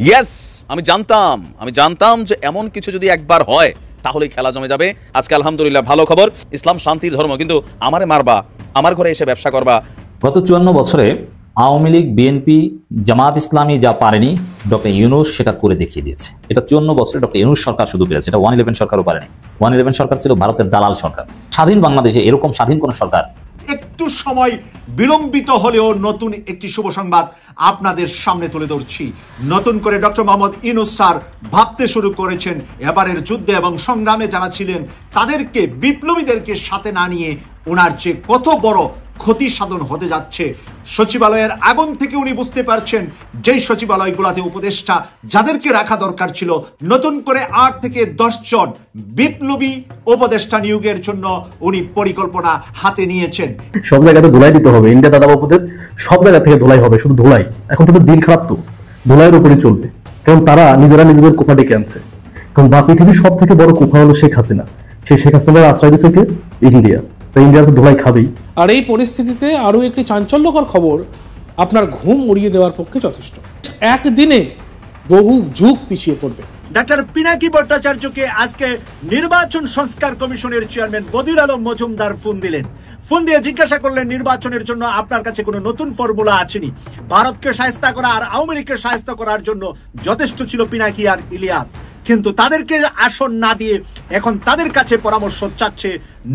Yes, আমি জানতাম যে এমন কিছু যদি একবার হয় তাহলেই খেলা জমে যাবে। আজকে আলহামদুলিল্লাহ ভালো খবর, ইসলাম শান্তির ধর্ম, কিন্তু আমারে মারবা, আমার ঘরে এসে ব্যবসা করবা। গত 54 বছরে আওয়ামী লীগ, বিএনপি, জামাত ইসলামী যা পারেনি ডক্টর ইউনূস সেটা করে দেখিয়ে দিয়েছে। এটা 54 বছরে ডক্টর ইউনূস সরকার শুধু পেরেছে, এটা 111 সরকারও পারেনি। 111 সরকার ছিল ভারতের দালাল সরকার। স্বাধীন বাংলাদেশে এরকম স্বাধীন কোন সরকার একটু সময় বিলম্বিত হলেও নতুন একটি শুভ সংবাদ আপনাদের সামনে তুলে ধরছি। নতুন করে ডক্টর মোহাম্মদ ইউনূস স্যার ভাবতে শুরু করেছেন এবারের যুদ্ধে এবং সংগ্রামে যারা ছিলেন তাদেরকে, বিপ্লবীদেরকে সাথে না নিয়ে ওনার যে কত বড় ক্ষতি সাধন হতে যাচ্ছে। সচিবালয়ের আগুন থেকে উনি বুঝতে পারছেন যেই সচিবালয়গুলোতে উপদেষ্টা যাদেরকে রাখা দরকার ছিল, নতুন করে 8 থেকে 10 জন বিপ্লবী উপদেষ্টা নিয়োগের জন্য উনি পরিকল্পনা হাতে নিয়েছেন। সব জায়গাতে ধুলাই দিতে হবে, ইন্ডিয়া দাদা বাবুদের সব জায়গা থেকে ধুলাই হবে, শুধু ধুলাই। এখন তো দিন খারাপ, তো ধুলাইয়ের উপরই চলবে, কারণ তারা নিজেরা নিজেদের কোপা ডেকে আনছে। কারণ বা পৃথিবীর সব থেকে বড় কোপা হলো শেখ হাসিনা। সেই শেখ হাসিনার আশ্রয় দিচ্ছে কে? ইন্ডিয়া। ইন্ডিয়া তো ধুলাই খাবেই। আর এই পরিস্থিতিতে আরো একটি চাঞ্চল্যকর খবর আপনার ঘুম উড়িয়ে দেওয়ার পক্ষে যথেষ্ট। একদিনে বহু যুগ পিছিয়ে পড়বে। ডাক্তার পিনাকি ভট্টাচার্যকে আজকে নির্বাচন সংস্কার কমিশনের চেয়ারম্যান বদির আলম মজুমদার ফোন দিলেন। ফোন দিয়ে জিজ্ঞাসা করলেন, নির্বাচনের জন্য আপনার কাছে কোনো নতুন ফর্মুলা আছেনি? ভারতকে শায়েস্তা করা আর আওয়ামী লীগকে শায়েস্তা করার জন্য যথেষ্ট ছিল পিনাকি আর ইলিয়াস, কিন্তু তাদেরকে আসন না দিয়ে এখন তাদের কাছে পরামর্শ চাচ্ছে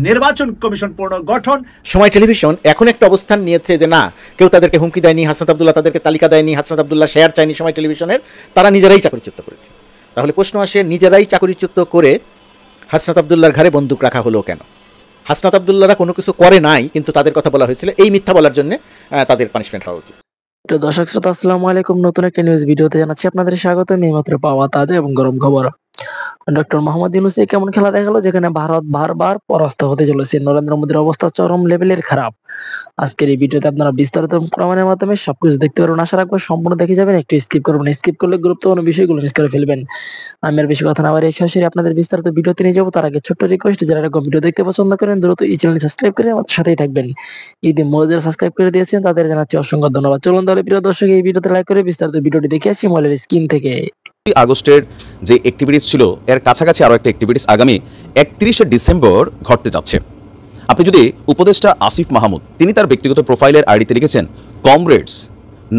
নির্বাচন কমিশন পুনর্গঠন। সময় টেলিভিশন এখন একটা অবস্থান নিয়েছে যে না, কেউ তাদেরকে হুমকি দেয়নি, হাসনাত আব্দুল্লাহ তাদেরকে তালিকা দেয়নি, হাসনাত আব্দুল্লাহ শেয়ার চায়নি সময় টেলিভিশনের, তারা নিজেরাই চাকরিচ্যুত করেছে। তাহলে প্রশ্ন আসে, নিজেরাই চাকরিচ্যুত করে হাসনাত আব্দুল্লাহর ঘাড়ে বন্দুক রাখা হলো কেন? হাসনাত আব্দুল্লাহরা কোনো কিছু করে নাই, কিন্তু তাদের কথা বলা হয়েছিল, এই মিথ্যা বলার জন্য তাদের পানিশমেন্ট হওয়া উচিত। দর্শক শ্রোতা, আসসালামু আলাইকুম। নতুন একটা নিউজ ভিডিওতে জানাচ্ছি আপনাদের স্বাগত। এইমাত্র পাওয়া তাজা এবং গরম খবর। ডক্টর মোহাম্মদ ইউনূস কেমন খেলা দেখালো, যেখানে ভারত বারবার পরাস্ত হতে চলেছে। নরেন্দ্র মোদীর অবস্থা চরম লেভেলের খারাপ। আজকের এই ভিডিওতে আপনারা বিস্তারিত প্রমাণের মাধ্যমে সবকিছু দেখতে পারবেন। আশা রাখবো সম্পূর্ণ দেখে যাবেন, একটু স্কিপ করবেন। স্কিপ করলে গুরুত্বপূর্ণ বিষয়গুলো মিস করে ফেলবেন। আমি আর বেশি কথা না বাড়িয়ে সরাসরি আপনাদের বিস্তারিত ভিডিওতে নিয়ে যাবো। তার আগে ছোট্ট রিকোয়েস্ট, যারা এরকম ভিডিও দেখতে পছন্দ করেন দ্রুত এই চ্যানেল সাবস্ক্রাইব করে আমাদের সাথেই থাকবেন। ইতিমধ্যে যারা সাবস্ক্রাইব করে দিয়েছেন তাদের জানাচ্ছি অসংখ্য ধন্যবাদ। চলুন তাহলে প্রিয় দর্শক, এই ভিডিওতে লাইক করে বিস্তারিত ভিডিওটি দেখে আসি মোবাইলের স্ক্রিন থেকে। আগস্টের যে অ্যাক্টিভিটিস ছিল এর কাছাকাছি আরো একটা অ্যাক্টিভিটিস আগামী 31শে ডিসেম্বর ঘটতে যাচ্ছে। আপনি যদি উপদেষ্টা আসিফ মাহমুদ, তিনি তার ব্যক্তিগত প্রোফাইলের আইডিতে লিখেছেন comrades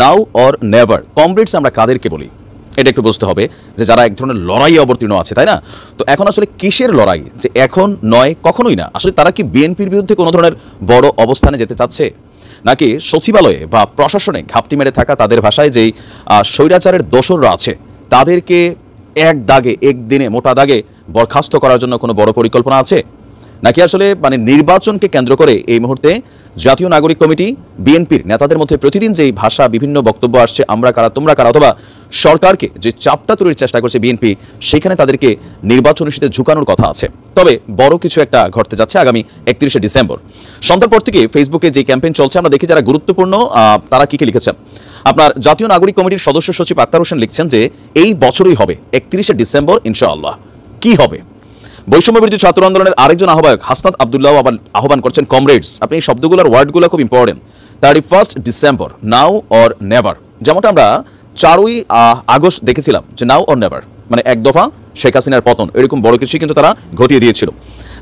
now or never. Comrades আমরা কাদেরকে বলি এটা একটু বুঝতে হবে, যে যারা এক ধরনের লড়াই অবতীর্ণ আছে, তাই না? তো এখন আসলে কিসের লড়াই, যে এখন নয় কখনোই না। আসলে তারা কি বিএনপির বিরুদ্ধে কোনো ধরনের বড় অবস্থানে যেতে চাচ্ছে, নাকি সচিবালয়ে বা প্রশাসনে ঘাপটি মেরে থাকা তাদের ভাষায় যেই স্বৈরাচারের দোসররা আছে তাদেরকে এক দাগে, একদিনে মোটা দাগে বরখাস্ত করার জন্য কোনো বড় পরিকল্পনা আছে, নাকি আসলে নির্বাচনকে কেন্দ্র করে এই মুহূর্তে জাতীয় নাগরিক কমিটি, বিএনপির নেতাদের মধ্যে প্রতিদিন যেই ভাষা, বিভিন্ন বক্তব্য আসছে, আমরা কারা তোমরা কারা, অথবা সরকারকে যে চাপটা তৈরির চেষ্টা করছে বিএনপি, সেখানে তাদেরকে নির্বাচন ইস্যুতে ঝুঁকানোর কথা আছে। তবে বড় কিছু একটা ঘটতে যাচ্ছে আগামী 31শে ডিসেম্বর। সন্ধ্যার পর থেকে ফেসবুকে যে ক্যাম্পেইন চলছে আমরা দেখি যারা গুরুত্বপূর্ণ তারা কি লিখেছেন। আপনার জাতীয় নাগরিক কমিটির সদস্য সচিব আক্তার হোসেন লিখছেন যে এই বছরই হবে 31শে ডিসেম্বর ইনশাআল্লাহ। কি হবে? বৈষম্য বিরোধী ছাত্র আন্দোলনের আরেকজন আহ্বায়ক হাসনাত আব্দুল্লাহ আবার আহ্বান করছেন কমরেডস। আপনি এই শব্দগুলোর ওয়ার্ডগুলো খুব important. 31 December, now or never. যেমনটা আমরা 4ই আগস্ট দেখেছিলাম যে নাও অর নেভার, মানে এক দফা শেখ হাসিনার পতন, এরকম বড় কিছু কিন্তু তারা ঘটিয়ে দিয়েছিল।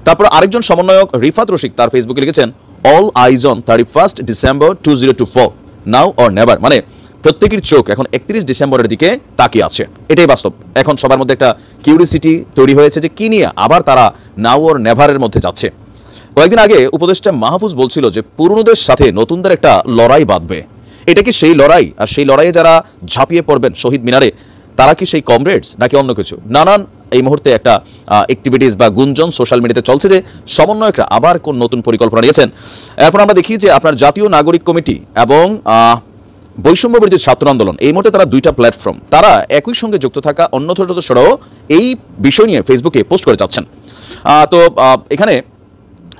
তারপর আরেকজন সমন্বয়ক রিফাত রশিক তার ফেসবুকে লিখেছেন all eyes on 31 December 2024, now or never. মানে প্রত্যেকের চোখ এখন 31 ডিসেম্বরের দিকে তাকিয়ে আছে। এটাই বাস্তব। এখন সবার মধ্যে একটা কিউরিসিটি তৈরি হয়েছে যে কি নিয়ে আবার তারা নাও অর নেভারের মধ্যে যাচ্ছে। কয়েকদিন আগে উপদেষ্টা মাহফুজ বলছিল যে পুরনোদের সাথে নতুনদের একটা লড়াই বাঁধবে। এটা কি সেই লড়াই? আর সেই লড়াইয়ে যারা ঝাঁপিয়ে পড়বেন শহীদ মিনারে, তারা কি সেই কমরেডস নাকি অন্য কিছু? নানান এই মুহূর্তে একটা অ্যাক্টিভিটিস বা গুঞ্জন সোশ্যাল মিডিয়াতে চলছে যে সমন্বয়করা আবার কোন নতুন পরিকল্পনা নিয়েছেন। এরপর আমরা দেখি যে আপনার জাতীয় নাগরিক কমিটি এবং বৈষম্য বিরোধী ছাত্র আন্দোলন, এই মুহূর্তে তারা দুইটা প্ল্যাটফর্ম, তারা একই সঙ্গে যুক্ত থাকা অন্য সদস্যরাও এই বিষয় নিয়ে ফেসবুকে পোস্ট করে যাচ্ছেন। তো এখানে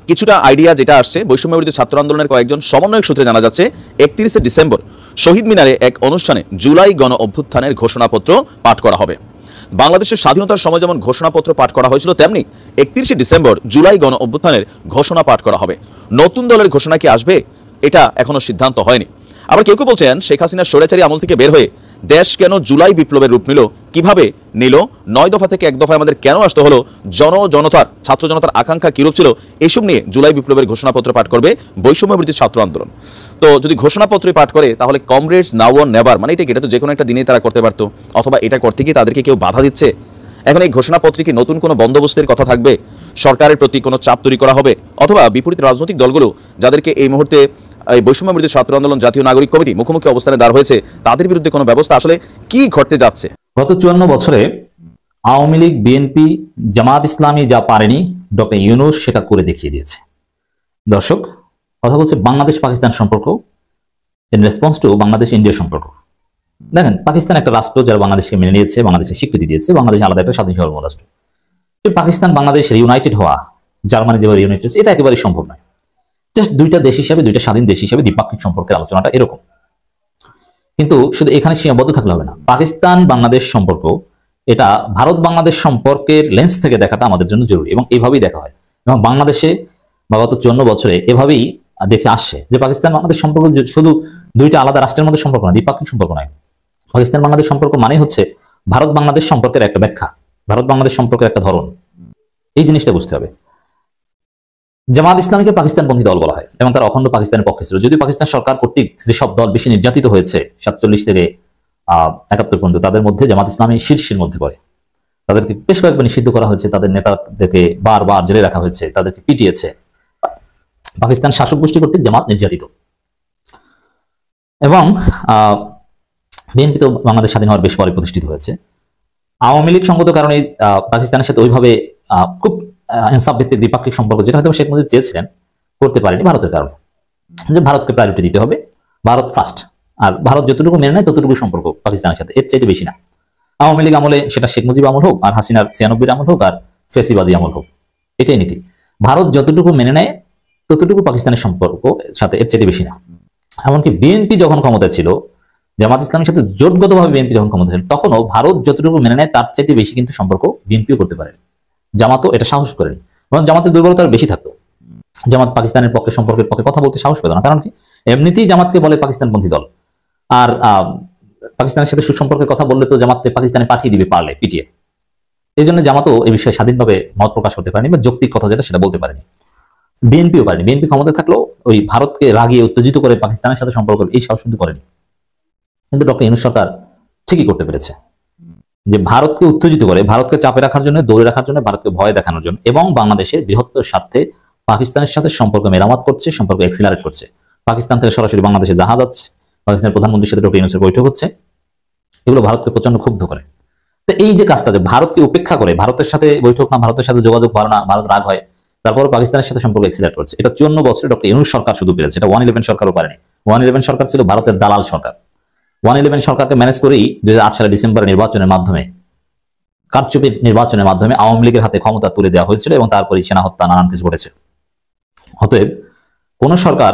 কিছুটা আইডিয়া যেটা আসছে, বৈষম্য বিরোধী ছাত্র আন্দোলনের কয়েকজন সমন্বয়ক সূত্রে জানা যাচ্ছে 31শে ডিসেম্বর শহীদ মিনারে এক অনুষ্ঠানে জুলাই গণ অভ্যুত্থানের ঘোষণাপত্র পাঠ করা হবে। বাংলাদেশের স্বাধীনতার সময় যেমন ঘোষণাপত্র পাঠ করা হয়েছিল, তেমনি 31শে ডিসেম্বর জুলাই গণ অভ্যুত্থানের ঘোষণা পাঠ করা হবে। নতুন দলের ঘোষণা কি আসবে এটা এখনো সিদ্ধান্ত হয়নি। আবার কেউ কেউ বলছেন শেখ হাসিনার স্বৈরাচারী আমল থেকে বের হয়ে দেশ কেন জুলাই বিপ্লবের রূপ নিল, কিভাবে নিল, 9 দফা থেকে 1 দফায় আমাদের কেন আসতে হলো, জনতার ছাত্র জনতার আকাঙ্ক্ষা কিরূপ ছিল, এসব নিয়ে জুলাই বিপ্লবের ঘোষণাপত্র পাঠ করবে বৈষম্যবিরোধী ছাত্র আন্দোলন। তো যদি ঘোষণাপত্র পাঠ করে তাহলে কমরেডস নাও অর নেভার, মানে এটা তো যে কোনো একটা দিনেই তারা করতে পারতো, অথবা এটা করতে গিয়ে তাদেরকে কেউ বাধা দিচ্ছে। এখন এই ঘোষণাপত্রে কি নতুন কোনো বন্দোবস্তের কথা থাকবে, সরকারের প্রতি কোনো চাপ তৈরি করা হবে, অথবা বিপরীত রাজনৈতিক দলগুলো যাদেরকে এই মুহূর্তে এই বৈষম্যবিরোধী ছাত্র আন্দোলন জাতীয় নাগরিক কমিটি মুখোমুখি অবস্থানে দাঁড় হয়েছে, তাদের বিরুদ্ধে কোনো ব্যবস্থা আসলে কি ঘটতে যাচ্ছে? গত 54 বছরে আওয়ামী লীগ, বিএনপি, জামাত ইসলামী যা পারেনি ডক্টর ইউনূস সেটা করে দেখিয়ে দিয়েছে। দর্শক, কথা বলছে বাংলাদেশ পাকিস্তান সম্পর্ক in response to Bangladesh India সম্পর্ক। দেখেন, পাকিস্তান একটা রাষ্ট্র যারা বাংলাদেশকে মেনে নিয়েছে, বাংলাদেশের স্বীকৃতি দিয়েছে, বাংলাদেশ আলাদা একটা স্বাধীন সার্বভৌম রাষ্ট্র। পাকিস্তান বাংলাদেশ রিউনাইটেড হওয়া, জার্মানি যেভাবে ইউনাইটেড, এটা একেবারেই সম্ভব নয়। জাস্ট দুইটা দেশ হিসাবে, দুইটা স্বাধীন দেশ হিসাবে দ্বিপাক্ষিক সম্পর্কের আলোচনাটা এরকম। কিন্তু শুধু এখানে সীমাবদ্ধ থাকলে হবে না। পাকিস্তান বাংলাদেশ সম্পর্ক এটা ভারত বাংলাদেশ সম্পর্কের লেন্স থেকে দেখাটা আমাদের জন্য জরুরি, এবং এইভাবেই দেখা হয়। এবং বাংলাদেশে বা গত 54 বছরে এভাবেই দেখে আসছে যে পাকিস্তান বাংলাদেশ সম্পর্ক শুধু দুইটা আলাদা রাষ্ট্রের মধ্যে সম্পর্ক না, দ্বিপাক্ষিক সম্পর্ক নয়। পাকিস্তান বাংলাদেশ সম্পর্ক মানে হচ্ছে ভারত বাংলাদেশ সম্পর্কের একটা ব্যাখ্যা, ভারত বাংলাদেশ সম্পর্কের একটা ধরন। এই জিনিসটা বুঝতে হবে। জামাত ইসলামীকে পাকিস্তানপন্থী দল বলা হয় এবং তারা অখণ্ড পাকিস্তানের পক্ষে ছিল। যদিও পাকিস্তান সরকার কর্তৃক যেসব দল বেশি নির্যাতিত হয়েছে 47 থেকে 71 পর্যন্ত, তাদের মধ্যে জামাত ইসলামী শীর্ষের মধ্যে পড়ে। তাদেরকে বেশ কয়েকবার নিষিদ্ধ করা হয়েছে, তাদের নেতাদেরকে বারবার জেলে রাখা হয়েছে, তাদেরকে পিটিয়েছে। পাকিস্তান শাসক গোষ্ঠী কর্তৃক জামাত নির্যাতিত। এবং বিএনপি তো বাংলাদেশ স্বাধীন হওয়ার বেশ পরে প্রতিষ্ঠিত হয়েছে। আওয়ামী লীগ সঙ্গত কারণে পাকিস্তানের সাথে ওইভাবে খুব ইনসাফ ভিত্তিক দ্বিপাক্ষিক সম্পর্ক, যেটা হয়তো শেখ মুজিব চেয়েছিলেন, করতে পারেনি ভারতের কারণে। যে ভারতকে প্রায়োরিটি দিতে হবে, ভারত ফার্স্ট, আর ভারত যতটুকু মেনে নেয় ততটুকু সম্পর্ক পাকিস্তানের সাথে, এর চাইতে বেশি না। আওয়ামী লীগ আমলে সেটা শেখ মুজিব আমল হোক, আর হাসিনার 96 আমল হোক, আর ফেসিবাদী আমল হোক, এটাই নীতি। ভারত যতটুকু মেনে নেয় ততটুকু পাকিস্তানের সম্পর্ক সাথে, এর চাইতে বেশি না। এমনকি বিএনপি যখন ক্ষমতায় ছিল, জামাত ইসলামের সাথে জোটগতভাবে বিএনপি যখন ক্ষমতা ছিল, তখনও ভারত যতটুকু মেনে নেয় তার চাইতে বেশি কিন্তু সম্পর্ক বিএনপিও করতে পারে। জামাতও এটা সাহস করেনি, এবং জামাতের দুর্বলতা বেশি থাকতো। জামাত পাকিস্তানের পক্ষে সম্পর্কের পক্ষে কথা বলতে সাহস পেত না, কারণ কি এমনিতেই জামাতকে বলে পাকিস্তানপন্থী দল। আর পাকিস্তানের সাথে সুসম্পর্কের কথা বললে তো জামাতকে পাকিস্তানে পাঠিয়ে দিবে পারলে, পিটিয়ে। এই জন্য জামাতও এই বিষয়ে স্বাধীনভাবে মত প্রকাশ করতে পারেনি, বা যৌক্তিক কথা যেটা সেটা বলতে পারেনি। বিএনপিও পারেনি। বিএনপি ক্ষমতায় থাকলেও ওই ভারতকে রাগিয়ে উত্তেজিত করে পাকিস্তানের সাথে সম্পর্ক এই সাহস কিন্তু করেনি। কিন্তু ডক্টর ইউনূস সরকার ঠিকই করতে পেরেছে, যে ভারতকে উত্তেজিত করে, ভারতকে চাপে রাখার জন্য, দৌড়ে রাখার জন্য, ভারতকে ভয় দেখানোর জন্য, এবং বাংলাদেশের বৃহত্তর স্বার্থে পাকিস্তানের সাথে সম্পর্ক মেরামত করছে, সম্পর্ক এক্সিলারেট করছে। পাকিস্তান থেকে সরাসরি বাংলাদেশে জাহাজ আছে, পাকিস্তানের প্রধানমন্ত্রীর সাথে ডক্টর ইউনূসের বৈঠক হচ্ছে, এগুলো ভারতকে প্রচন্ড ক্ষুব্ধ করে। তো এই যে কাজটা, যে ভারতকে উপেক্ষা করে, ভারতের সাথে বৈঠক না, ভারতের সাথে যোগাযোগ ভালো না, ভারত রাগ হয়, তারপর পাকিস্তানের সাথে সম্পর্ক এক্সিলারেট করছে, এটা 54 বছরে ডক্টর ইউনূস সরকার শুধু পেরেছে। এটা 111 সরকারও পারেনি। 111 সরকার ছিল ভারতের দালাল সরকার। 111 সরকারকে ম্যানেজ করেই 2008 সালের ডিসেম্বরে নির্বাচনের মাধ্যমে, কারচুপি নির্বাচনের মাধ্যমে আওয়ামী লীগের হাতে ক্ষমতা তুলে দেওয়া হয়েছিল, এবং তারপরে সেনা হত্যা, নানান কিছু ঘটেছে। অতএব কোন সরকার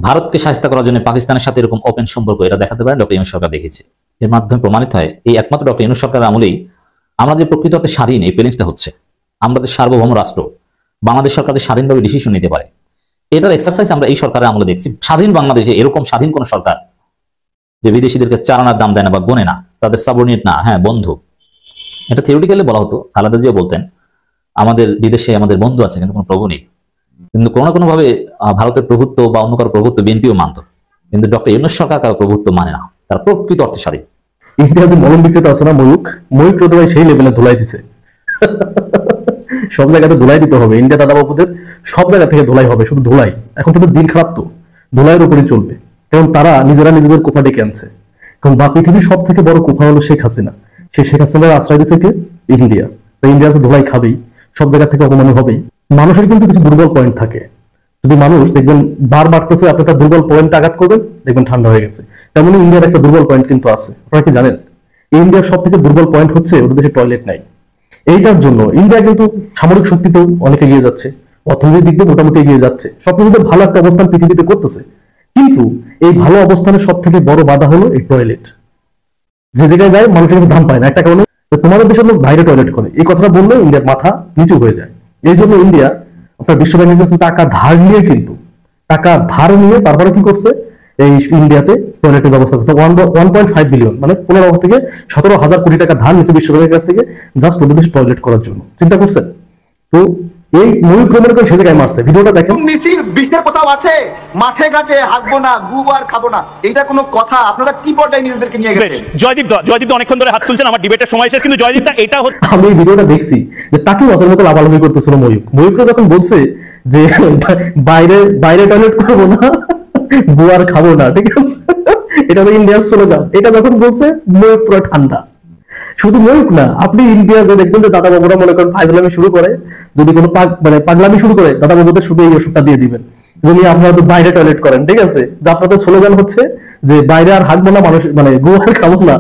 ভারতকে শায়েস্তা করার জন্য পাকিস্তানের সাথে এরকম ওপেন সম্পর্ক এটা দেখাতে পারে, ডক্টর ইউনূস সরকার দেখেছে। এর মাধ্যমে প্রমাণিত হয় এই একমাত্র ডক্টর ইউনূস সরকারের আমলেই আমরা যে প্রকৃত অর্থে স্বাধীন, এই ফিলিংসটা হচ্ছে। আমরা যে সার্বভৌম রাষ্ট্র, বাংলাদেশ সরকার যে স্বাধীনভাবে ডিসিশন নিতে পারে, এটার এক্সারসাইজ আমরা এই সরকারের আমলে দেখছি। স্বাধীন বাংলাদেশে এরকম স্বাধীন কোন সরকার যে বিদেশিদেরকে চারানার দাম দেয় না বা গোনে না, তাদের সাবঅর্ডিনেট না, হ্যাঁ বন্ধু। এটা থিওরিটিক্যালি বলা হতো, খালেদা জিয়া বলতেন আমাদের বিদেশে আমাদের বন্ধু আছে কিন্তু কোনো প্রভু নেই। কিন্তু কোনো না কোনো ভাবে ভারতের প্রভুত্ব বা অন্য কারো প্রভুত্ব বিএনপিও মানত, কিন্তু ডক্টর ইউনূস সরকার কারো প্রভুত্ব মানে না, তারা প্রকৃত অর্থে স্বাধীন। ইন্ডিয়া যে মলম বিক্রেতা আছে না, ময়ূক রোদে সেই লেভেলে ধুলাই দিছে। সব জায়গাতে ধুলাই দিতে হবে। ইন্ডিয়া দাদা বাবুদের সব জায়গা থেকে ধুলাই হবে, শুধু ধুলাই। এখন তো দিন খারাপ, তো ধুলাইয়ের উপরই চলবে, কারণ তারা নিজেরা নিজেদের কোপা ডেকে আনছে। কারণ বা পৃথিবীর সব থেকে বড় কোপা হলো শেখ হাসিনা। সেই শেখ হাসিনার আশ্রয় দিচ্ছে কে? ইন্ডিয়া। ইন্ডিয়া তো ধুলাই খাবেই, সব জায়গা থেকে অপমানি হবেই। মানুষের কিন্তু কিছু দুর্বল পয়েন্ট থাকে। যদি মানুষ দেখবেন বার বাড়তেছে, আপনি তার দুর্বল পয়েন্টে আঘাত করবেন, দেখবেন ঠান্ডা হয়ে গেছে। তেমনি ইন্ডিয়ার একটা দুর্বল পয়েন্ট কিন্তু আছে। আপনারা কি জানেন? ইন্ডিয়ার সব থেকে দুর্বল পয়েন্ট হচ্ছে ওদের দেশে টয়লেট নাই। এইটার জন্য ইন্ডিয়া কিন্তু সামরিক শক্তিতেও অনেক এগিয়ে যাচ্ছে, অর্থনৈতিক দিক দিয়ে মোটামুটি এগিয়ে যাচ্ছে, সবকিছুতে ভালো একটা অবস্থান পৃথিবীতে করতেছে। কিন্তু এই ভালো অবস্থানের সব থেকে বড় বাধা হলো এই টয়লেট। যে জায়গায় যায় মানুষের কিন্তু দাম পায় না, একটা কারণে তোমাদের দেশের লোক বাইরে টয়লেট করে, এই কথাটা বললে ইন্ডিয়ার মাথা নিচু হয়ে যায়। এই জন্য ইন্ডিয়া আপনার বিশ্ব ব্যাংকের কাছে টাকা ধার নিয়ে তারপরে কি করছে, এই ইন্ডিয়াতে টয়লেটের ব্যবস্থা করছে 1.5 বিলিয়ন, মানে 15 থেকে 17,000 কোটি টাকা ধার নিচ্ছে বিশ্ব ব্যাংকের কাছ থেকে জাস্ট ওদের দেশে টয়লেট করার জন্য। চিন্তা করছেন? তো এই ময়ূর প্রমাণ করে সে জায়গায় মারছে। ভিডিওটা দেখেন। মিছিল বিষের কোথাও আছে? মাঠে ঘাটে হাঁটবো না, গু আর খাবো না, এটা কোনো কথা? আপনারা কি পর্যায়ে নিজেদেরকে নিয়ে গেছেন? জয়দীপ অনেকক্ষণ ধরে হাত তুলছেন, আমার ডিবেটের সময় শেষ, কিন্তু জয়দীপ এটা হচ্ছে, আমি এই ভিডিওটা দেখছি যে টাকি মাছের মতো লাভালাভি করতেছিল ময়ূরকে যখন বলছে যে বাইরে টয়লেট করবো না, গু আর খাবো না, ঠিক আছে, এটা হলো ইন্ডিয়ার স্লোগান। এটা যখন বলছে ময়ূর পুরো ঠান্ডা। শুধু ময়ূর না, আপনি ইন্ডিয়া যে দেখবেন যে দাদা বাবুরা মনে করেন ফাইজলামি শুরু করে, যদি কোনো পাগলামি শুরু করে, দাদা বাবুদের শুধু এই ওষুধটা দিয়ে দিবেন, বলি আপনারা তো বাইরে টয়লেট করেন, ঠিক আছে, যে আপনাদের স্লোগান হচ্ছে যে বাইরে আর হাঁকবো না, মানুষ মানে গু আর খাবো না,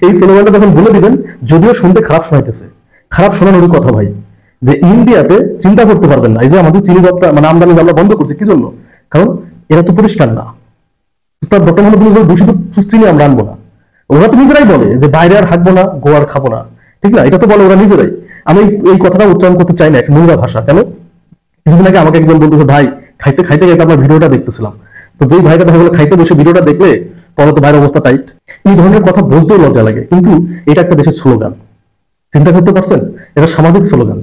এই স্লোগানটা যখন বলে দিবেন, যদিও শুনতে খারাপ শোনাইতেছে, খারাপ শোনানোর কথা ভাই, যে ইন্ডিয়াতে চিন্তা করতে পারবেন না এই যে আমাদের চিনি রপ্তা মানে আমদানি আমরা বন্ধ করছি, কি জন্য? কারণ এরা তো পরিষ্কার না। ডক্টর মোহাম্মদ দূষিত চিনি আমরা আনবো না। ওরা তো নিজেরাই বলে যে বাইরে আর হাঁকবো না, গো আর খাবো না, ঠিক না? এটা তো বলে ওরা নিজেরাই। আমি এই কথাটা উচ্চারণ করতে চাই না, একটা নোংরা ভাষা। কেন? কিছুদিন আগে আমাকে একজন বলতেছে, ভাই খাইতে খাইতে খাইতে আমার ভিডিওটা দেখতেছিলাম, তো যেই ভাইটা দেখা গেলো খাইতে বসে ভিডিওটা দেখলে পরে তো ভাইয়ের অবস্থা টাইট। এই ধরনের কথা বলতেও লজ্জা লাগে, কিন্তু এটা একটা দেশের স্লোগান। চিন্তা করতে পারছেন? এটা সামাজিক স্লোগান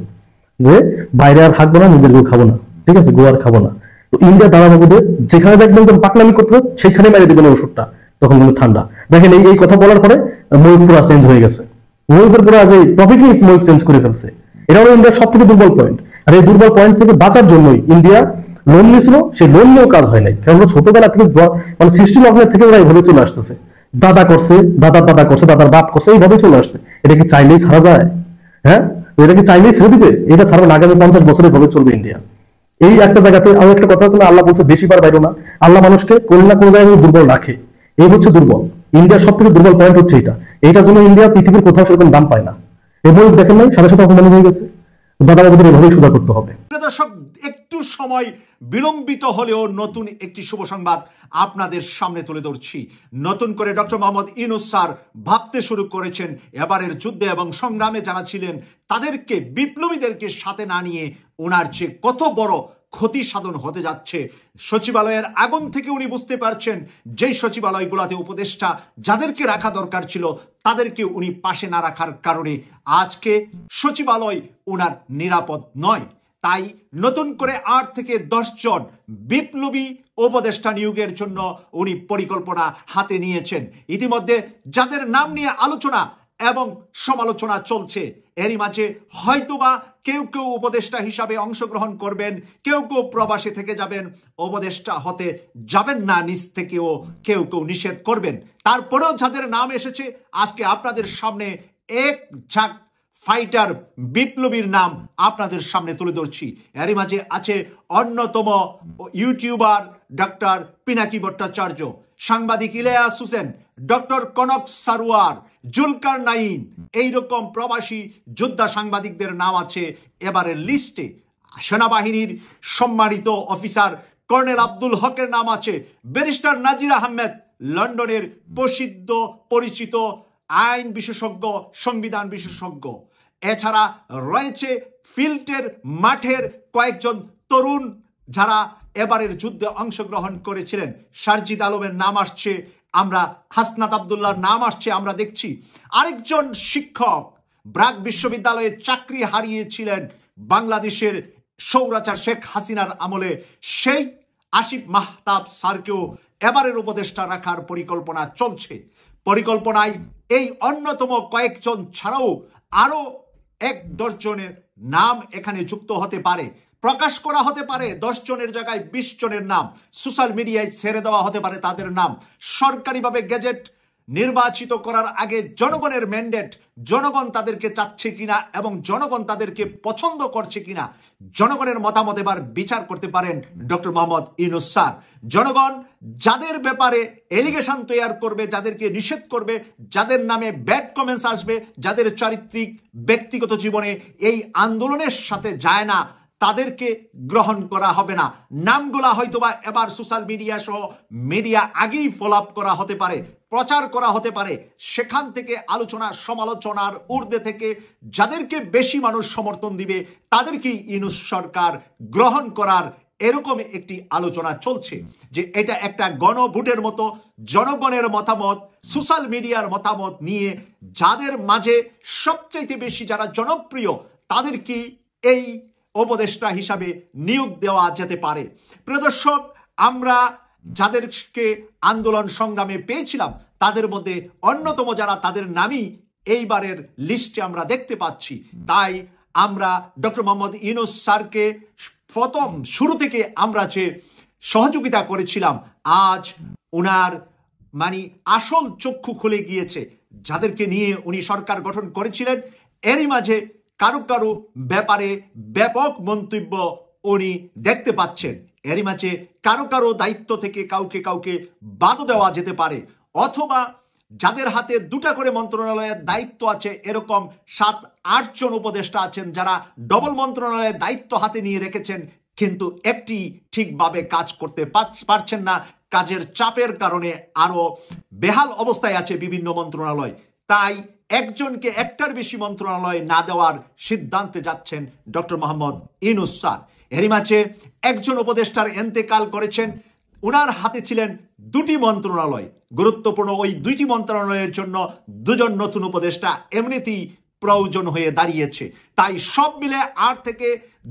যে বাইরে আর হাঁকবো না, নিজের গো খাবো না, ঠিক আছে, গো আর খাবো না। তো ইন্ডিয়া দাঁড়া বাবুদের যেখানে দেখবেন যে পাকলামি করতে সেখানে মেরে দিবেন ওষুধটা, তখন কিন্তু ঠান্ডা। দেখেন এই কথা বলার পরে ময়ূর পুরা চেঞ্জ হয়ে গেছে। ময়ূরের পুরা যে টপিকই ময়ূর চেঞ্জ করে ফেলছে। এটা হলো ইন্ডিয়ার সব থেকে দুর্বল পয়েন্ট। আর এই দুর্বল পয়েন্ট থেকে বাঁচার জন্যই ইন্ডিয়া লোন নিয়েছিল, সেই লোন নিয়েও কাজ হয় নাই। কারণ ছোটবেলা থেকে মানে সৃষ্টি লগ্নের থেকে ওরা এইভাবে চলে আসতেছে, দাদা করছে, দাদা করছে, দাদার বাপ করছে, এইভাবে চলে আসছে। এটা কি চাইলেই ছাড়া যায়? হ্যাঁ, এটা কি চাইলেই ছেড়ে দিবে? এটা ছাড়া আগামী 50 বছরের ভাবে চলবে ইন্ডিয়া। এই একটা জায়গাতে আর একটা কথা আছে না, আল্লাহ বলছে বেশি বার বাইরো না। আল্লাহ মানুষকে কোন না কোন জায়গায় দুর্বল রাখে। এই হচ্ছে দুর্বল। ইন্ডিয়ার সব থেকে দুর্বল পয়েন্ট হচ্ছে এটা। এইটার জন্য ইন্ডিয়া পৃথিবীর কোথাও সেরকম দাম পায় না। এবং দেখেন নাই সাথে সাথে অপমান হয়ে গেছে। দাদা বাবুদের এভাবেই সুদা করতে হবে। দর্শক, একটু সময় বিলম্বিত হলেও নতুন একটি শুভ সংবাদ আপনাদের সামনে তুলে ধরছি। নতুন করে ডক্টর মোহাম্মদ ইউনূস স্যার ভাবতে শুরু করেছেন এবারের যুদ্ধে এবং সংগ্রামে যারা ছিলেন তাদেরকে, বিপ্লবীদেরকে সাথে না নিয়ে ওনার যে কত বড় ক্ষতি সাধন হতে যাচ্ছে। সচিবালয়ের আগুন থেকে উনি বুঝতে পারছেন যেই সচিবালয়গুলোতে উপদেষ্টা যাদেরকে রাখা দরকার ছিল তাদেরকে উনি পাশে না রাখার কারণে আজকে সচিবালয় ওনার নিরাপদ নয়। তাই নতুন করে 8 থেকে 10 জন বিপ্লবী উপদেষ্টা নিয়োগের জন্য উনি পরিকল্পনা হাতে নিয়েছেন। ইতিমধ্যে যাদের নাম নিয়ে আলোচনা এবং সমালোচনা চলছে, এরই মাঝে হয়তোবা কেউ কেউ উপদেষ্টা হিসাবে অংশগ্রহণ করবেন, কেউ কেউ প্রবাসে থেকে যাবেন, উপদেষ্টা হতে যাবেন না নিজ থেকেও কেউ কেউ নিষেধ করবেন। তারপরেও যাদের নাম এসেছে আজকে আপনাদের সামনে এক ঝাঁক ফাইটার বিপ্লবীর নাম আপনাদের সামনে তুলে ধরছি। এরই মাঝে আছে অন্যতম ইউটিউবার ডক্টর পিনাকি ভট্টাচার্য, সাংবাদিক ইলিয়াস হোসেন, ডক্টর কনক সারোয়ার, জুলকার নাইন, এইরকম প্রবাসী যোদ্ধা সাংবাদিকদের নাম আছে এবারের লিস্টে। সেনাবাহিনীর সম্মানিত অফিসার কর্নেল আব্দুল হকের নাম আছে, ব্যারিস্টার নাজির আহমেদ, লন্ডনের প্রসিদ্ধ পরিচিত আইন বিশেষজ্ঞ, সংবিধান বিশেষজ্ঞ। এছাড়া রয়েছে ফিল্ডের মাঠের কয়েকজন তরুণ যারা এবারের যুদ্ধে অংশগ্রহণ করেছিলেন। সারজিদ আলমের নাম আসছে, আমরা হাসনাত আবদুল্লাহর নাম আসছে, আমরা দেখছি। আরেকজন শিক্ষক ব্র্যাক বিশ্ববিদ্যালয়ে চাকরি হারিয়েছিলেন বাংলাদেশের স্বৈরাচার শেখ হাসিনার আমলে, সেই আসিফ মাহতাব স্যারকেও এবারের উপদেষ্টা রাখার পরিকল্পনা চলছে। পরিকল্পনায় এই অন্যতম কয়েকজন ছাড়াও আরো 1-10 জনের নাম এখানে যুক্ত হতে পারে, প্রকাশ করা হতে পারে। 10 জনের জায়গায় 20 জনের নাম সোশ্যাল মিডিয়ায় ছেড়ে দেওয়া হতে পারে তাদের নাম। সরকারিভাবে গেজেট নির্বাচিত করার আগে জনগণের ম্যান্ডেট, জনগণ তাদেরকে চাচ্ছে কিনা এবং জনগণ তাদেরকে পছন্দ করছে কিনা, জনগণের মতামত এবার বিচার করতে পারেন ডক্টর মোহাম্মদ ইউনূস স্যার। জনগণ যাদের ব্যাপারে এলিগেশন তৈরি করবে, যাদেরকে নিষেধ করবে, যাদের নামে ব্যাড কমেন্টস আসবে, যাদের চারিত্রিক ব্যক্তিগত জীবনে এই আন্দোলনের সাথে যায় না, তাদেরকে গ্রহণ করা হবে না। নামগুলা হয়তোবা এবার সোশ্যাল মিডিয়া সহ মিডিয়া আগেই ফলো আপ করা হতে পারে, প্রচার করা হতে পারে। সেখান থেকে আলোচনা সমালোচনার ঊর্ধ্বে থেকে যাদেরকে বেশি মানুষ সমর্থন দিবে তাদেরকেই ইউনূস সরকার গ্রহণ করার এরকম একটি আলোচনা চলছে যে এটা একটা গণভোটের মতো, জনগণের মতামত, সোশ্যাল মিডিয়ার মতামত নিয়ে যাদের মাঝে সবচাইতে বেশি যারা জনপ্রিয় তাদেরকে এই উপদেষ্টা হিসাবে নিয়োগ দেওয়া যেতে পারে। প্রিয় দর্শক, আমরা যাদেরকে আন্দোলন সংগ্রামে পেয়েছিলাম তাদের মধ্যে অন্যতম যারা, তাদের নামই এইবারের লিস্টে আমরা দেখতে পাচ্ছি। তাই আমরা ডক্টর মোহাম্মদ ইউনূস স্যারকে প্রথম শুরু থেকে আমরা যে সহযোগিতা করেছিলাম, আজ ওনার আসল চক্ষু খুলে গিয়েছে। যাদেরকে নিয়ে উনি সরকার গঠন করেছিলেন এরই মাঝে কারো কারো ব্যাপারে ব্যাপক মন্তব্য উনি দেখতে পাচ্ছেন। এরই মাঝে কারো কারো দায়িত্ব থেকে কাউকে কাউকে বাদ দেওয়া যেতে পারে, অথবা যাদের হাতে দুটা করে মন্ত্রণালয়ের দায়িত্ব আছে এরকম 7-8 জন উপদেষ্টা আছেন যারা ডবল মন্ত্রণালয়ের দায়িত্ব হাতে নিয়ে রেখেছেন, কিন্তু একটি ঠিকভাবে কাজ করতে পারছেন না। কাজের চাপের কারণে আরো বেহাল অবস্থায় আছে বিভিন্ন মন্ত্রণালয়। তাই একজনকে একটার বেশি মন্ত্রণালয় না দেওয়ার সিদ্ধান্তে যাচ্ছেন ডক্টর মোহাম্মদ ইউনূস স্যার। এরই মাঝে একজন উপদেষ্টার ইন্তেকাল করেছেন, ওনার হাতে ছিলেন 2টি মন্ত্রণালয়। গুরুত্বপূর্ণ ওই 2টি মন্ত্রণালয়ের জন্য 2 জন নতুন উপদেষ্টা এমনিতেই প্রয়োজন হয়ে দাঁড়িয়েছে। তাই সব মিলে 8 থেকে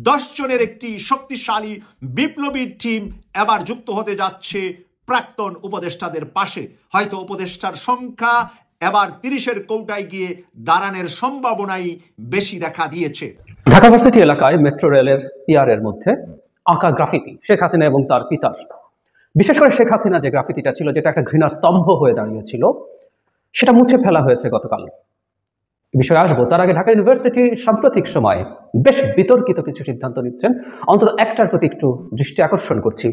10 জনের একটি শক্তিশালী বিপ্লবী টিম এবার যুক্ত হতে যাচ্ছে প্রাক্তন উপদেষ্টাদের পাশে। হয়তো উপদেষ্টার সংখ্যা এবার 30-এর কৌটায় গিয়ে দাঁড়ানোর সম্ভাবনাই বেশি দেখা দিয়েছে। ঢাকা ভার্সিটি এলাকায় মেট্রো রেলের পিয়ারের মধ্যে আঁকা গ্রাফিতি শেখ হাসিনা এবং তার পিতার, বিশেষ করে শেখ হাসিনা যে গ্রাফিতিটা ছিল, যেটা একটা ঘৃণার স্তম্ভ হয়ে দাঁড়িয়েছিল, সেটা মুছে ফেলা হয়েছে গতকাল। বিষয়ে আসবো, তার আগে ঢাকা ইউনিভার্সিটি সাম্প্রতিক সময়ে বেশ বিতর্কিত কিছু সিদ্ধান্ত নিচ্ছেন, অন্তত একটার প্রতি একটু দৃষ্টি আকর্ষণ করছি।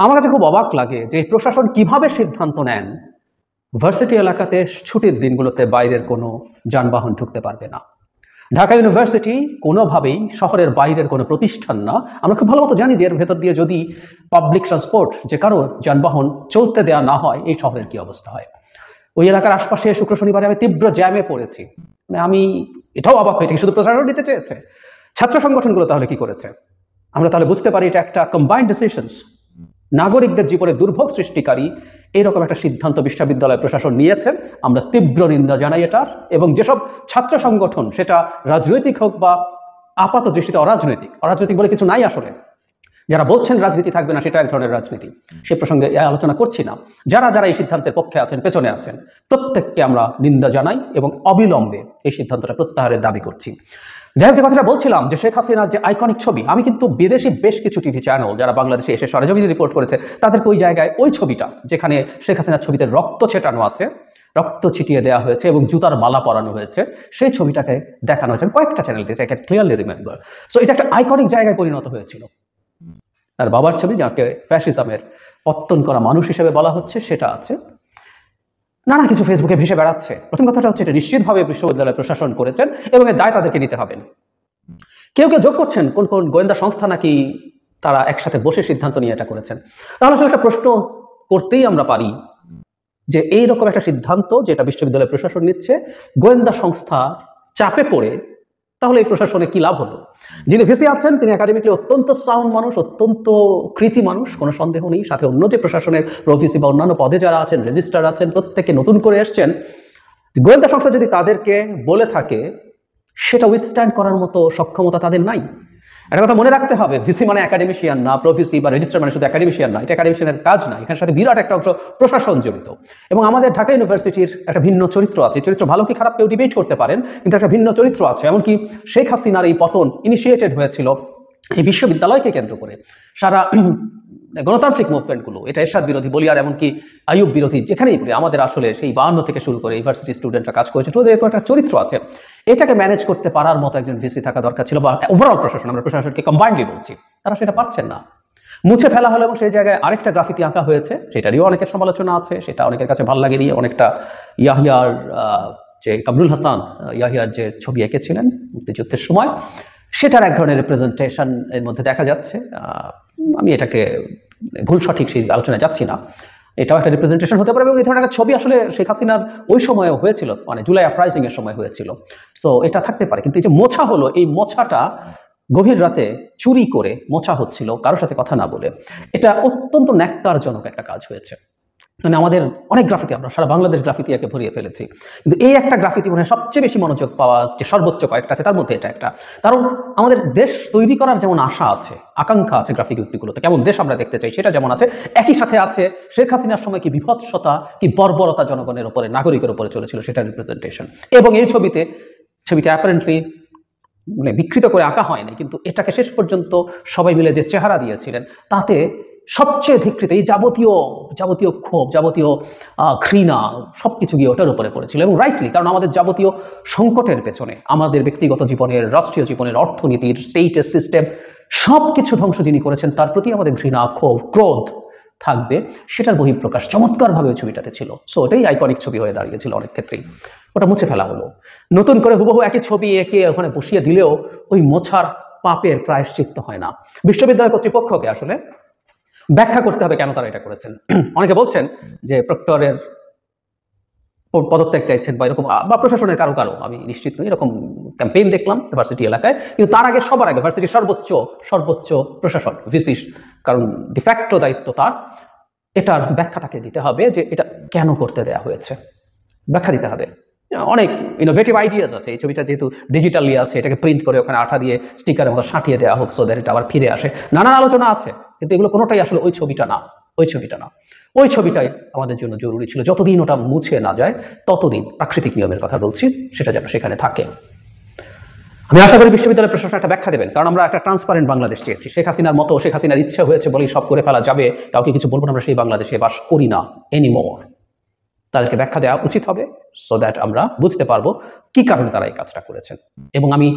আমার কাছে খুব অবাক লাগে যে প্রশাসন কিভাবে সিদ্ধান্ত নেন ভার্সিটি এলাকাতে ছুটির দিনগুলোতে বাইরের কোনো যানবাহন ঢুকতে পারবে না। ঢাকা ইউনিভার্সিটি কোনোভাবেই শহরের বাইরের কোনো প্রতিষ্ঠান না। আমরা খুব ভালো মতো জানি যে এর ভেতর দিয়ে যদি পাবলিক ট্রান্সপোর্ট, যে কারো যানবাহন চলতে দেওয়া না হয়, এই শহরের কি অবস্থা হয়। ওই এলাকার আশপাশে শুক্র শনিবারে আমি তীব্র জ্যামে পড়েছি। মানে আমি এটাও অবাক হয়ে, শুধু প্রশাসন নিতে চেয়েছে, ছাত্র সংগঠনগুলো তাহলে কি করেছে? আমরা তাহলে বুঝতে পারি এটা একটা কম্বাইন্ড ডিসিশনস, নাগরিকদের জীবনে দুর্ভোগ সৃষ্টিকারী এইরকম একটা সিদ্ধান্ত বিশ্ববিদ্যালয় প্রশাসন নিয়েছেন। আমরা তীব্র নিন্দা জানাই এটার, এবং যেসব ছাত্র সংগঠন, সেটা রাজনৈতিক হোক বা আপাত দৃষ্টিতে অরাজনৈতিক, অরাজনৈতিক বলে কিছু নাই আসলে, যারা বলছেন রাজনীতি থাকবে না, সেটা এক ধরনের রাজনীতি, সে প্রসঙ্গে আলোচনা করছি না। যারা যারা এই সিদ্ধান্তের পক্ষে আছেন, পেছনে আছেন, প্রত্যেককে আমরা নিন্দা জানাই এবং অবিলম্বে এই সিদ্ধান্তটা প্রত্যাহারের দাবি করছি। যাই হোক, যে কথাটা বলছিলাম যে শেখ হাসিনার যে আইকনিক ছবি, আমি কিন্তু বিদেশি বেশ কিছু টিভি চ্যানেল যারা বাংলাদেশে এসে সরেজমিনে রিপোর্ট করেছে, তাদেরকে ওই জায়গায় ওই ছবিটা, যেখানে শেখ হাসিনার ছবিতে রক্ত ছেটানো আছে, রক্ত ছিটিয়ে দেওয়া হয়েছে এবং জুতার মালা পরানো হয়েছে, সেই ছবিটাকে দেখানো হয়েছে কয়েকটা চ্যানেল দিয়েছে, I can clearly remember. So এটা একটা আইকনিক জায়গায় পরিণত হয়েছিল। তার বাবার ছবি, যাকে ফ্যাসিজমের পত্তন করা মানুষ হিসেবে বলা হচ্ছে, সেটা আছে। নানা কিছু ফেসবুকে ভেসে বেড়াচ্ছে। প্রথম কথাটা হচ্ছে, এটা নিশ্চিতভাবে বিশ্ববিদ্যালয় প্রশাসন করেছেন এবং এর দায় তাদেরকে নিতে হবে। কেউ কেউ যোগ করছেন কোন কোন গোয়েন্দা সংস্থা নাকি তারা একসাথে বসে সিদ্ধান্ত নিয়ে এটা করেছেন। তাহলে আসলে একটা প্রশ্ন করতেই আমরা পারি যে এইরকম একটা সিদ্ধান্ত যেটা বিশ্ববিদ্যালয় প্রশাসন নিচ্ছে, গোয়েন্দা সংস্থা চাপে পড়ে, তাহলে এই প্রশাসনে কি লাভ হলো? যিনি ভিসি আছেন তিনি একাডেমিকলি অত্যন্ত সাউন্ড মানুষ, অত্যন্ত কৃতি মানুষ, কোনো সন্দেহ নেই। সাথে অন্য যে প্রশাসনের প্রভিসি বা অন্যান্য পদে যারা আছেন, রেজিস্ট্রার আছেন, প্রত্যেকে নতুন করে এসছেন। গোয়েন্দা সংস্থা যদি তাদেরকে বলে থাকে, সেটা উইথস্ট্যান্ড করার মতো সক্ষমতা তাদের নাই। একটা কথা মনে রাখতে হবে, ভিসি মানে একাডেমিশিয়ান না, প্রভিসি বা রেজিস্ট্রার মানে শুধু একাডেমিশিয়ান না, এটা একাডেমিশিয়ানের কাজ না। এখানের সাথে বিরাট একটা অংশ প্রশাসন জড়িত। এবং আমাদের ঢাকা ইউনিভার্সিটির একটা ভিন্ন চরিত্র আছে। চরিত্র ভালো কি খারাপ কেউ ডিবেট করতে পারেন, কিন্তু একটা ভিন্ন চরিত্র আছে। এমনকি শেখ হাসিনার এই পতন ইনিশিয়েটেড হয়েছিল এই বিশ্ববিদ্যালয়কে কেন্দ্র করে। সারা গণতান্ত্রিক মুভমেন্টগুলো, এটা এরশাদ বিরোধী বলি আর এমনকি আইয়ুব বিরোধী, যেখানেই বলি, আমাদের আসলে সেই 52 থেকে শুরু করে ইউনিভার্সিটি স্টুডেন্টরা কাজ করেছে। ওদের একটা চরিত্র আছে, এটাকে ম্যানেজ করতে পারার মতো একজন ভিসি থাকা দরকার ছিল, বা ওভারঅল প্রশাসন, আমরা প্রশাসনকে কম্বাইন্ডলি বলছি, তারা সেটা পারছেন না। মুছে ফেলা হলো এবং সেই জায়গায় আরেকটা গ্রাফিতি আঁকা হয়েছে, সেটারও অনেকের সমালোচনা আছে, সেটা অনেকের কাছে ভালো লাগেনি। অনেকটা ইয়াহিয়ার, যে কামরুল হাসান ইয়াহিয়ার যে ছবি এঁকেছিলেন মুক্তিযুদ্ধের সময়, সেটার এক ধরনের রিপ্রেজেন্টেশন এর মধ্যে দেখা যাচ্ছে। আমি এটাকে ভুল সঠিক সেই আলোচনায় যাচ্ছি না, এটাও একটা রিপ্রেজেন্টেশন হতে পারে। এবং এই ধরনের একটা ছবি আসলে শেখ হাসিনার ওই সময়ে হয়েছিল, মানে জুলাই আপরাইজিং এর সময় হয়েছিল। সো এটা থাকতে পারে, কিন্তু এই যে মোছা হলো, এই মোছাটা গভীর রাতে চুরি করে মোছা হচ্ছিল কারোর সাথে কথা না বলে। এটা অত্যন্ত ন্যাক্কারজনক একটা কাজ হয়েছে। মানে আমাদের অনেক গ্রাফিতি, আমরা সারা বাংলাদেশ গ্রাফিতি একে ভরিয়ে ফেলেছি, কিন্তু এই একটা গ্রাফিতি মনে হয় সবচেয়ে বেশি মনোযোগ পাওয়া যে সর্বোচ্চ কয়েকটা আছে তার মধ্যে এটা একটা। কারণ আমাদের দেশ তৈরি করার যেমন আশা আছে, আকাঙ্ক্ষা আছে গ্রাফিতিগুলোতে, কেমন দেশ আমরা দেখতে চাই সেটা যেমন আছে, একই সাথে আছে শেখ হাসিনার সময় কি বিভৎসতা, কি বর্বরতা জনগণের উপরে, নাগরিকের উপরে চলেছিল সেটার রিপ্রেজেন্টেশন। এবং এই ছবিটা অ্যাপারেন্টলি মানে বিকৃত করে আঁকা হয়নি, কিন্তু এটাকে শেষ পর্যন্ত সবাই মিলে যে চেহারা দিয়েছিলেন তাতে সবচেয়ে ধিকৃত এই যাবতীয় ক্ষোভ, যাবতীয় ঘৃণা সবকিছু গিয়ে ওটার উপরে পড়েছিল। এবং রাইটলি, কারণ আমাদের যাবতীয় সংকটের পেছনে আমাদের ব্যক্তিগত জীবনের, রাষ্ট্রীয় জীবনের, অর্থনীতির, স্টেটের সিস্টেম সবকিছু ধ্বংস যিনি করেছেন তার প্রতি আমাদের ঘৃণা, ক্ষোভ, ক্রোধ থাকবে, সেটার বহিঃপ্রকাশ চমৎকারভাবে ওই ছবিটাতে ছিল। সো ওটাই আইকনিক ছবি হয়ে দাঁড়িয়েছিল অনেক ক্ষেত্রেই। ওটা মুছে ফেলা হলো, নতুন করে হুবহু একই ছবি এঁকে ওখানে বসিয়ে দিলেও ওই মোছার পাপের প্রায়শ্চিত্ত হয় না। বিশ্ববিদ্যালয় কর্তৃপক্ষকে আসলে ব্যাখ্যা করতে হবে কেন তারা এটা করেছেন। অনেকে বলছেন যে প্রক্টরের পদত্যাগ চাইছেন বা এরকম, বা প্রশাসনের কারো, আমি নিশ্চিত নই, এরকম ক্যাম্পেইন দেখলাম ভার্সিটি এলাকায়। কিন্তু তার আগে, সবার আগে ভার্সিটির সর্বোচ্চ প্রশাসন, ভিসি, কারণ ডিফ্যাক্টো দায়িত্ব তার, এটার ব্যাখ্যাটাকে দিতে হবে যে এটা কেন করতে দেয়া হয়েছে, ব্যাখ্যা দিতে হবে। অনেক ইনোভেটিভ আইডিয়াস আছে। এই ছবিটা যেহেতু ডিজিটালি আছে, এটাকে প্রিন্ট করে ওখানে আঠা দিয়ে স্টিকারের মতো সাঁটিয়ে দেওয়া হোক, সো দ্যাট এটা আবার ফিরে আসে। নানান আলোচনা আছে, কিন্তু এগুলো কোনোটাই আসলে ওই ছবিটা না। ওই ছবিটাই আমাদের জন্য জরুরি ছিল। যতদিন ওটা মুছে না যায় ততদিন, প্রাকৃতিক নিয়মের কথা বলছি, সেটা যেন সেখানে থাকে। আমি আশা করি বিশ্ববিদ্যালয় প্রশাসন একটা ব্যাখ্যা দেবেন, কারণ আমরা একটা ট্রান্সপারেন্ট বাংলাদেশ চেয়েছি। শেখ হাসিনার মতো, শেখ হাসিনার ইচ্ছে হয়েছে বলেই সব করে ফেলা যাবে, কাউকে কিছু বলবো না, আমরা সেই বাংলাদেশে বাস করি না এনিমোর। তাদেরকে ব্যাখ্যা দেওয়া উচিত হবে, সো দ্যাট আমরা বুঝতে পারবো কি কারণে তারা এই কাজটা করেছেন। এবং আমি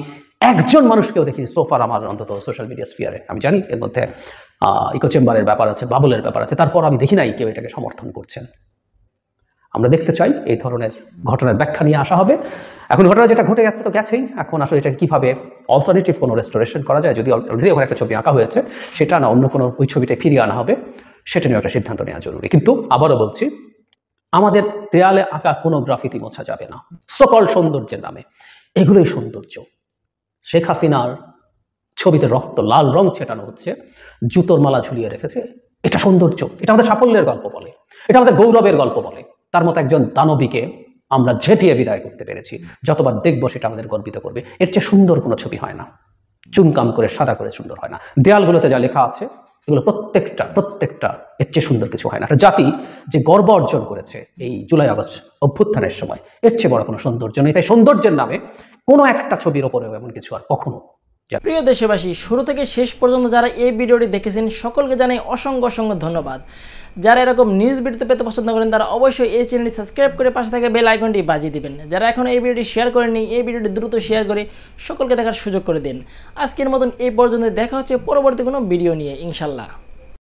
একজন মানুষকেও দেখি সোফার, আমার অন্তত সোশ্যাল মিডিয়া স্ফিয়ারে, আমি জানি এর মধ্যে ইকো চেম্বারের ব্যাপার আছে, বাবুলের ব্যাপার আছে, তারপর আমি দেখি নাই কেউ এটাকে সমর্থন করছেন। আমরা দেখতে চাই এই ধরনের ঘটনার ব্যাখ্যা নিয়ে আসা হবে। এখন ঘটনা যেটা ঘটে গেছে তো গেছেই, এখন আসলে এটা কিভাবে অল্টারনেটিভ কোনো রেস্টোরেশন করা যায়, যদি অলরেডি ওখানে একটা ছবি আঁকা হয়েছে সেটা না অন্য কোনো ওই ছবিটাই ফিরিয়ে আনা হবে, সেটা নিয়ে একটা সিদ্ধান্ত নেওয়া জরুরি। কিন্তু আবারও বলছি, আমাদের দেয়ালে আঁকা কোনো গ্রাফিতি মোছা যাবে না সকল সৌন্দর্যের নামে। এগুলোই সৌন্দর্য। শেখ হাসিনার ছবিতে রক্ত লাল রং ছেটানো হচ্ছে, জুতোর মালা ঝুলিয়ে রেখেছে, এটা সৌন্দর্য, এটা আমাদের সাফল্যের গল্প বলে, এটা আমাদের গৌরবের গল্প বলে। তার মতো একজন দানবীকে আমরা ঝেঁটিয়ে বিদায় করতে পেরেছি, যতবার দেখবো সেটা আমাদের গর্বিত করবে। এর চেয়ে সুন্দর কোনো ছবি হয় না, চুনকাম করে সাদা করে সুন্দর হয় না। দেয়ালগুলোতে যা লেখা আছে এগুলো প্রত্যেকটা এর চেয়ে সুন্দর কিছু হয় না। একটা জাতি যে গর্ব অর্জন করেছে এই জুলাই আগস্ট অভ্যুত্থানের সময়, এর চেয়ে বড় কোনো সৌন্দর্য নেই। তাই সৌন্দর্যের নামে কোনো একটা ছবির ওপরেও এমন কিছু আর কখনো। প্রিয় দেশবাসী, শুরু থেকে শেষ পর্যন্ত যারা এই ভিডিওটি দেখেছেন সকলকে জানাই অসংখ্য ধন্যবাদ। যারা এরকম নিউজ ভিডিওতে পেতে পছন্দ করেন তারা অবশ্যই এই চ্যানেলটি সাবস্ক্রাইব করে পাশে থাকা বেল আইকনটি বাজিয়ে দিবেন। যারা এখনও এই ভিডিওটি শেয়ার করেননি, এই ভিডিওটি দ্রুত শেয়ার করে সকলকে দেখার সুযোগ করে দিন। আজকের মতন এই পর্যন্ত, দেখা হচ্ছে পরবর্তী কোনো ভিডিও নিয়ে ইনশাল্লাহ।